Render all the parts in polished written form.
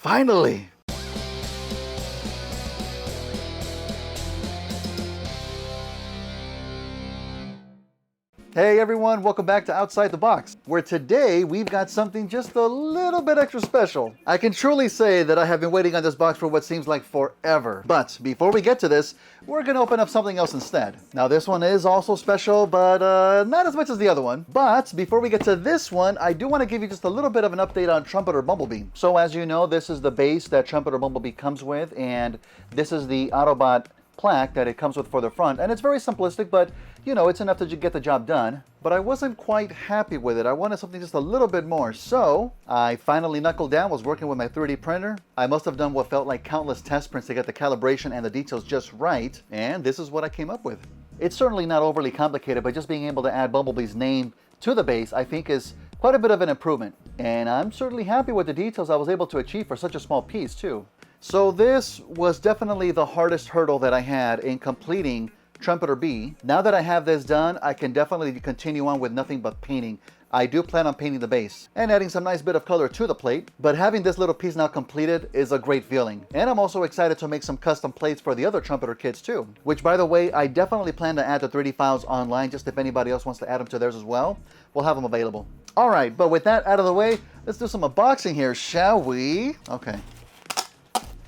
Finally! Hey everyone, welcome back to Outside the Box, where today we've got something just a little bit extra special. I can truly say that I have been waiting on this box for what seems like forever. But before we get to this, we're going to open up something else instead. Now this one is also special, but not as much as the other one. But before we get to this one, I do want to give you just a little bit of an update on Trumpeter Bumblebee. So as you know, this is the base that Trumpeter Bumblebee comes with, and this is the Autobot plaque that it comes with for the front, and it's very simplistic, but you know, it's enough to get the job done. But I wasn't quite happy with it. I wanted something just a little bit more, so I finally knuckled down, was working with my 3D printer. I must have done what felt like countless test prints to get the calibration and the details just right, and this is what I came up with. It's certainly not overly complicated, but just being able to add Bumblebee's name to the base I think is quite a bit of an improvement, and I'm certainly happy with the details I was able to achieve for such a small piece too. So this was definitely the hardest hurdle that I had in completing Trumpeter B. Now that I have this done, I can definitely continue on with nothing but painting. I do plan on painting the base and adding some nice bit of color to the plate, but having this little piece now completed is a great feeling. And I'm also excited to make some custom plates for the other Trumpeter kits too, which by the way, I definitely plan to add the 3D files online, just if anybody else wants to add them to theirs as well, we'll have them available. All right, but with that out of the way, let's do some unboxing here, shall we? Okay.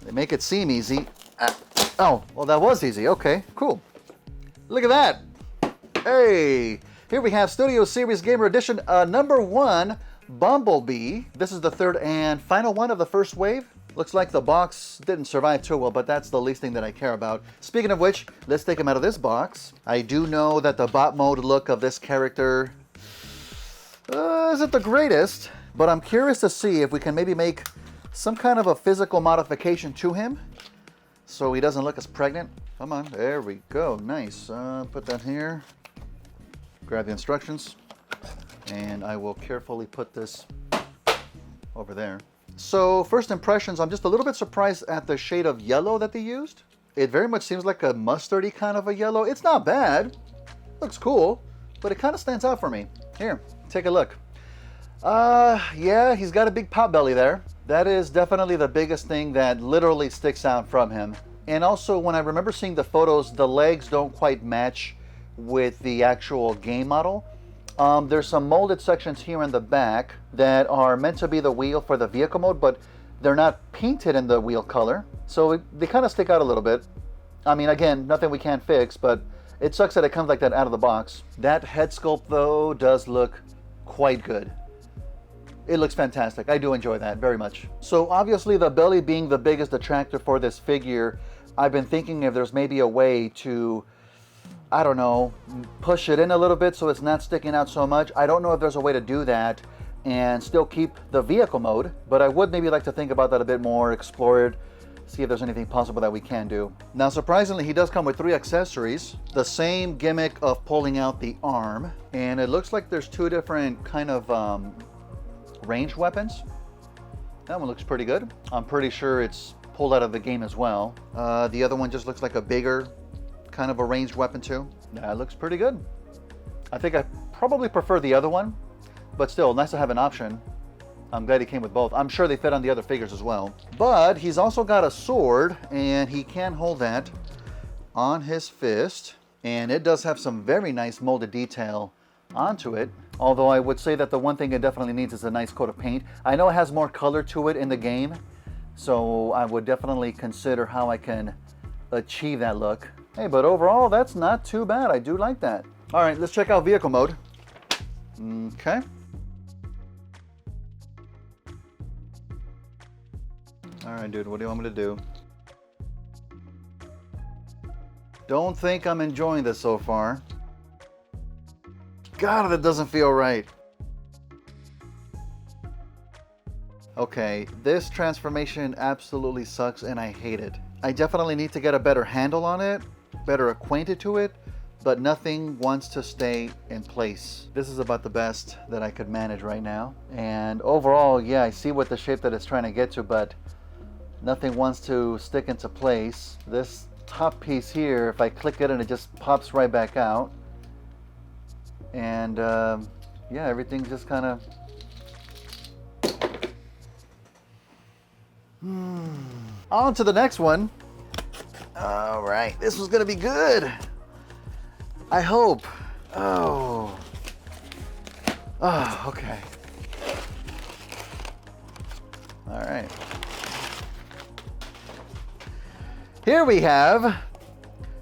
They make it seem easy. Oh, well that was easy. Okay, cool. Look at that. Hey, here we have Studio Series Gamer Edition number 1, Bumblebee. This is the third and final one of the first wave. Looks like the box didn't survive too well, but that's the least thing that I care about. Speaking of which, let's take him out of this box. I do know that the bot mode look of this character isn't the greatest, but I'm curious to see if we can maybe make some kind of a physical modification to him so he doesn't look as pregnant. Come on, there we go, nice. Put that here, grab the instructions, and I will carefully put this over there. So first impressions, I'm just a little bit surprised at the shade of yellow that they used. It very much seems like a mustardy kind of a yellow. It's not bad, looks cool, but it kind of stands out for me. Here, take a look. Yeah, he's got a big pot belly there. That is definitely the biggest thing that literally sticks out from him. And also, when I remember seeing the photos, the legs don't quite match with the actual game model. There's some molded sections here in the back that are meant to be the wheel for the vehicle mode, but they're not painted in the wheel color. So they kind of stick out a little bit. I mean, again, nothing we can't fix, but it sucks that it comes like that out of the box. That head sculpt, though, does look quite good. It looks fantastic. I do enjoy that very much. So obviously the belly being the biggest attractor for this figure, I've been thinking if there's maybe a way to, I don't know, push it in a little bit so it's not sticking out so much. I don't know if there's a way to do that and still keep the vehicle mode, but I would maybe like to think about that a bit more, explore it, see if there's anything possible that we can do. Now surprisingly, he does come with 3 accessories. The same gimmick of pulling out the arm, and it looks like there's 2 different kind of ranged weapons. That one looks pretty good. I'm pretty sure it's pulled out of the game as well. The other one just looks like a bigger kind of a ranged weapon too. That looks pretty good. I think I probably prefer the other one, but still nice to have an option. I'm glad he came with both. I'm sure they fit on the other figures as well. But he's also got a sword, and he can hold that on his fist, and it does have some very nice molded detail onto it. Although I would say that the one thing it definitely needs is a nice coat of paint. I know it has more color to it in the game, so I would definitely consider how I can achieve that look. Hey, but overall, that's not too bad. I do like that. All right, let's check out vehicle mode. Okay. All right, dude, what do you want me to do? Don't think I'm enjoying this so far. God, that doesn't feel right. Okay, this transformation absolutely sucks and I hate it. I definitely need to get a better handle on it, better acquainted to it, but nothing wants to stay in place. This is about the best that I could manage right now. And overall, yeah, I see what the shape that it's trying to get to, but nothing wants to stick into place. This top piece here, if I click it and it just pops right back out. And yeah, everything just kind of On to the next one. All right, this was gonna be good. I hope. Oh, okay. All right. Here we have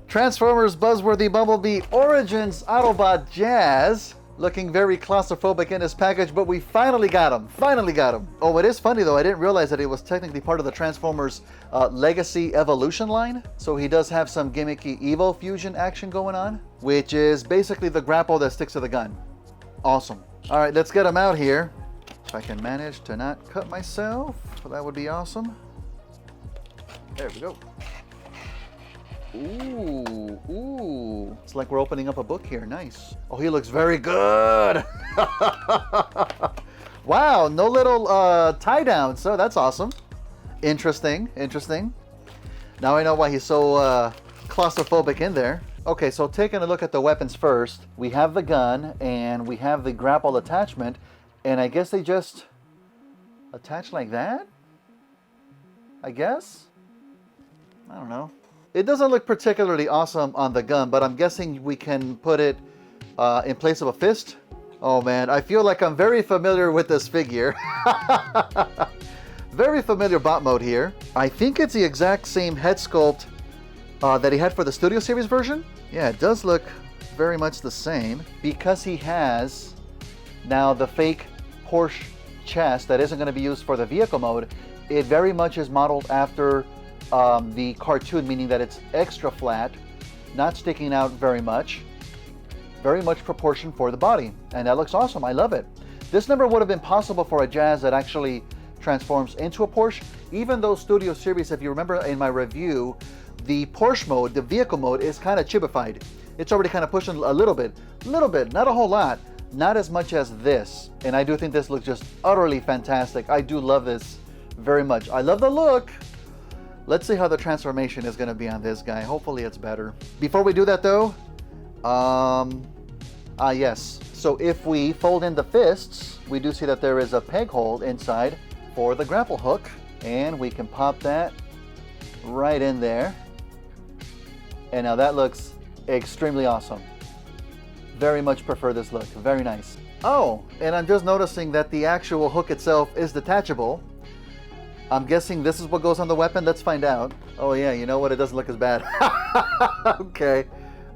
Transformers Buzzworthy Bumblebee Origins Autobot Jazz. Looking very claustrophobic in this package, but we finally got him. Finally got him. Oh, it is funny though. I didn't realize that it was technically part of the Transformers Legacy Evolution line. So he does have some gimmicky Evo Fusion action going on, which is basically the grapple that sticks to the gun. Awesome. All right, let's get him out here. If I can manage to not cut myself, that would be awesome. There we go. Ooh. It's like we're opening up a book here. Nice. Oh, he looks very good. Wow, no little tie down, so that's awesome. Interesting. Now I know why he's so claustrophobic in there. Okay, so taking a look at the weapons first, we have the gun and we have the grapple attachment, and I guess they just attach like that? I guess? I don't know. It doesn't look particularly awesome on the gun, but I'm guessing we can put it in place of a fist. Oh man, I feel like I'm very familiar with this figure. Very familiar bot mode here. I think it's the exact same head sculpt that he had for the Studio Series version. Yeah, it does look very much the same. Because he has now the fake Porsche chest that isn't going to be used for the vehicle mode, it very much is modeled after the cartoon, meaning that it's extra flat, not sticking out very much proportioned for the body, and that looks awesome. I love it. This never would have been possible for a Jazz that actually transforms into a Porsche, even though Studio Series, if you remember in my review, the Porsche mode, the vehicle mode, is kind of chibified. It's already kind of pushing a little bit, not a whole lot, not as much as this, and I do think this looks just utterly fantastic. I do love this very much. I love the look. Let's see how the transformation is going to be on this guy. Hopefully it's better. Before we do that though, yes. So if we fold in the fists, we do see that there is a peg hole inside for the grapple hook, and we can pop that right in there. And now that looks extremely awesome. Very much prefer this look. Very nice. Oh, and I'm just noticing that the actual hook itself is detachable. I'm guessing this is what goes on the weapon. Let's find out. Oh yeah, you know what? It doesn't look as bad. Okay.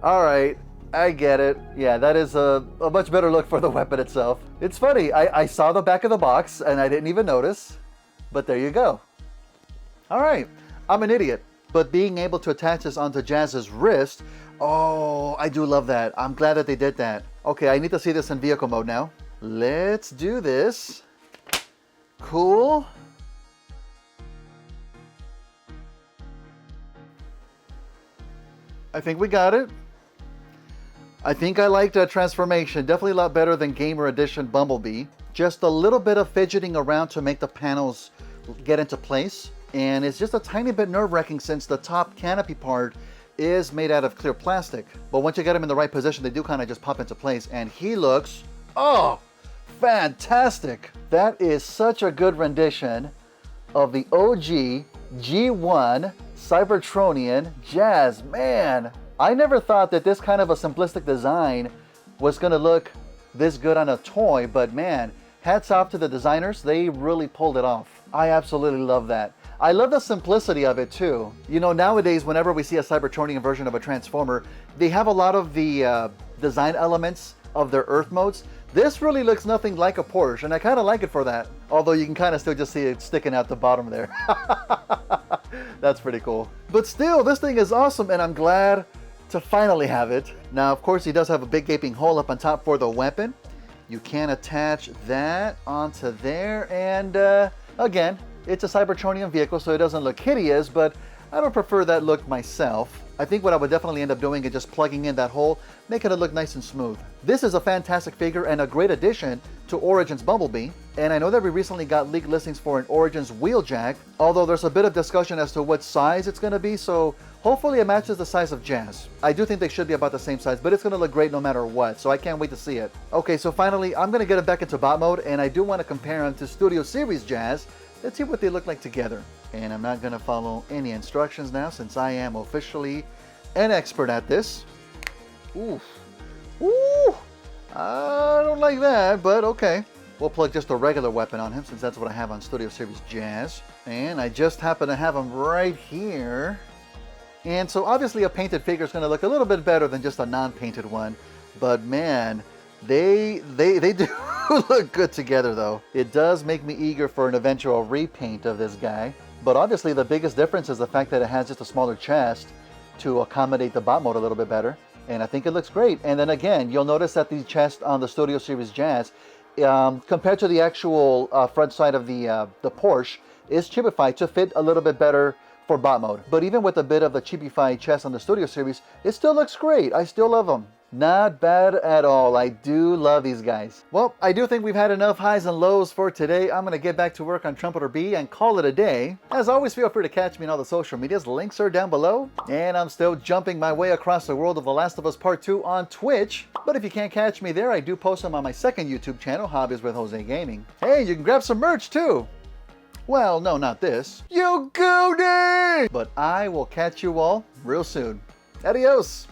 All right. I get it. Yeah, that is a much better look for the weapon itself. It's funny. I saw the back of the box and I didn't even notice. But there you go. All right. I'm an idiot. But being able to attach this onto Jazz's wrist, oh, I do love that. I'm glad that they did that. Okay, I need to see this in vehicle mode now. Let's do this. Cool. I think we got it. I think I liked the transformation. Definitely a lot better than Gamer Edition Bumblebee. Just a little bit of fidgeting around to make the panels get into place. And it's just a tiny bit nerve-wracking since the top canopy part is made out of clear plastic. But once you get them in the right position, they do kind of just pop into place. And he looks, oh, fantastic. That is such a good rendition of the OG G1 Cybertronian Jazz. Man, I never thought that this kind of a simplistic design was going to look this good on a toy, but man, hats off to the designers. They really pulled it off. I absolutely love that. I love the simplicity of it too. You know, nowadays, whenever we see a Cybertronian version of a Transformer, they have a lot of the design elements of their Earth modes. This really looks nothing like a Porsche, and I kind of like it for that. Although you can kind of still just see it sticking out the bottom there. That's pretty cool. But still, this thing is awesome, and I'm glad to finally have it. Now, of course, he does have a big gaping hole up on top for the weapon. You can attach that onto there, and again, it's a Cybertronian vehicle, so it doesn't look hideous, but I don't prefer that look myself. I think what I would definitely end up doing is just plugging in that hole, making it look nice and smooth. This is a fantastic figure and a great addition to Origins Bumblebee. And I know that we recently got leaked listings for an Origins Wheeljack, although there's a bit of discussion as to what size it's going to be, so hopefully it matches the size of Jazz. I do think they should be about the same size, but it's going to look great no matter what, so I can't wait to see it. Okay, so finally, I'm going to get it back into bot mode, and I do want to compare them to Studio Series Jazz. Let's see what they look like together. And I'm not gonna follow any instructions now since I am officially an expert at this. Oof. Ooh! I don't like that, but okay. We'll plug just a regular weapon on him since that's what I have on Studio Series Jazz. And I just happen to have him right here. And so obviously a painted figure is going to look a little bit better than just a non-painted one. But man, they do look good together though. It does make me eager for an eventual repaint of this guy. But obviously the biggest difference is the fact that it has just a smaller chest to accommodate the bot mode a little bit better. And I think it looks great. And then again, you'll notice that the chest on the Studio Series Jazz, compared to the actual front side of the Porsche, is chibified to fit a little bit better for bot mode. But even with a bit of the chibified chest on the Studio Series, it still looks great. I still love them. Not bad at all. I do love these guys. Well, I do think we've had enough highs and lows for today. I'm going to get back to work on Trumpeter B and call it a day. As always, feel free to catch me on all the social medias. Links are down below. And I'm still jumping my way across the world of The Last of Us Part 2 on Twitch. But if you can't catch me there, I do post them on my second YouTube channel, Hobbies with Jose Gaming. Hey, you can grab some merch too. Well, no, not this. You goody! But I will catch you all real soon. Adios!